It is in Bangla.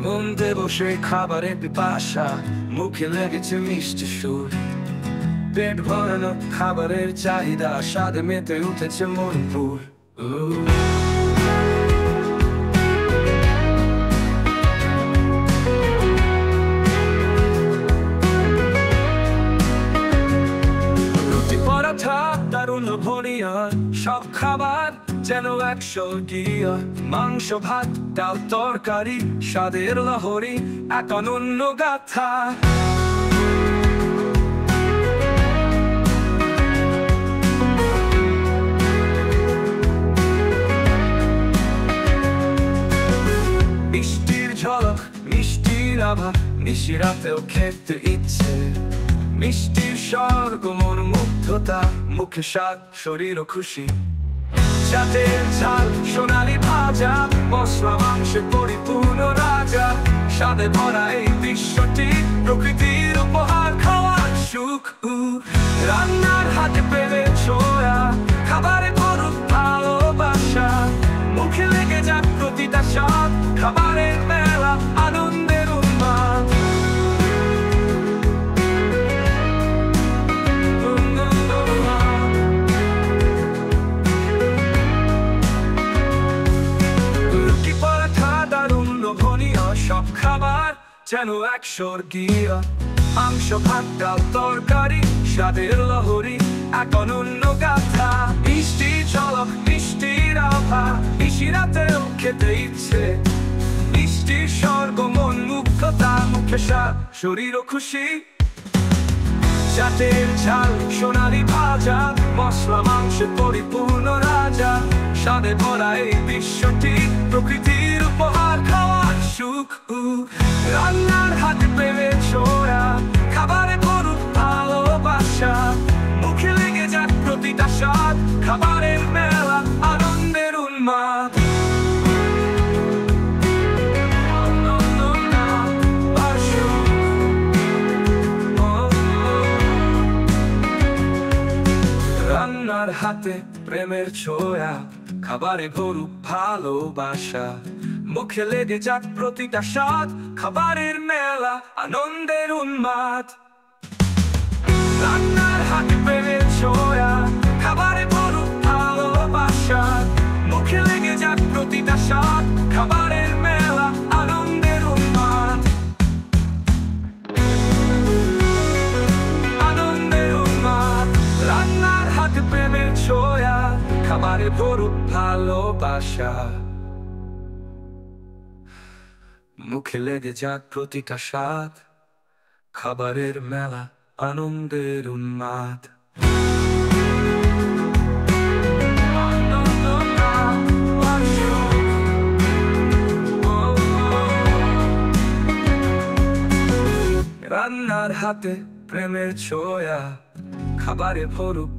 মধ্যে বসে খাবারের পিপাসা, মুখে লেগেছে মিষ্টি সুর। পেট ভরানো খাবারের চাহিদা, স্বাদে মেতে উঠেছে মন পুর। রুটি পরাঠা দারুণ লোভনীয়, সব খাবার যেন এক স্বর্গীয়। মাংস ভাত ডাল তরকারি, স্বাদের লহরী এক অনন্য গাথা। মিষ্টির ঝলক মিষ্টির আভা, নিশিরাতেও খেতে ইচ্ছে। মিষ্টির স্বর্গ মন মুগ্ধতা, মুখে স্বাদ শরীর ও খুশি। চাটের ঝাল সোনালি ভাজা, মশলা মাংসে পরিপূর্ণ রাজা। স্বাদে ভরা এই বিশ্বটি প্রকৃতির উপহার, খাওয়ার সুখ। রান্নার হাতে পেলে ছোঁয়া, খাবারে ভরুক ভালোবাসা। মুখে লেগে যাক প্রতিটা স্বাদ, খাবারের মেলা আনন্দের উন্মাদ। রুটি পরাঠা দারুণ লোভনীয়, সব খাবার যেন এক স্বর্গীয়। মাংস ভাত ডাল তরকারি, স্বাদের লহরী এক অনন্য গাথা। মিষ্টির ঝলক মিষ্টির আভা, নিশিরাতেও খেতে ইচ্ছে। মিষ্টির স্বর্গ মন মুগ্ধতা, মুখে স্বাদ শরীর ও খুশি। চাটের ঝাল সোনালি ভাজা, মশলা মাংসে পরিপূর্ণ রাজা। স্বাদে ভরা এই বিশ্বটি প্রকৃতির উপহার, খাওয়ার সুখ। রান্নার হাতে প্রেমের ছোঁয়া, খাবারে ভরুক ভালোবাসা। মুখে লেগে যাক প্রতিটা স্বাদ, খাবারের মেলা আনন্দের উন্মাদ। রান্নার হাতে প্রেমের ছোঁয়া, খাবারে ভরুক ভালোবাসা। মুখে লেগে যাক প্রতিটা স্বাদ, খাবারের মেলা আনন্দের উন্মাদ। রান্নার হাতে প্রেমের ছোঁয়া, খাবারে ভরুক ভালোবাসা। মুখে লেগে যাক প্রতিটা স্বাদ, খাবারের মেলা আনন্দের উন্মাদ। আনন্দের উন্মাদ। রান্নার হাতে প্রেমের ছোঁয়া, খাবারে ভরুক ভালোবাসা। মুখে লেগে যাক প্রতিটা স্বাদ, খাবারের মেলা আনন্দের উন্মাদ। রান্নার হাতে প্রেমের ছোঁয়া, খাবারে ভরুক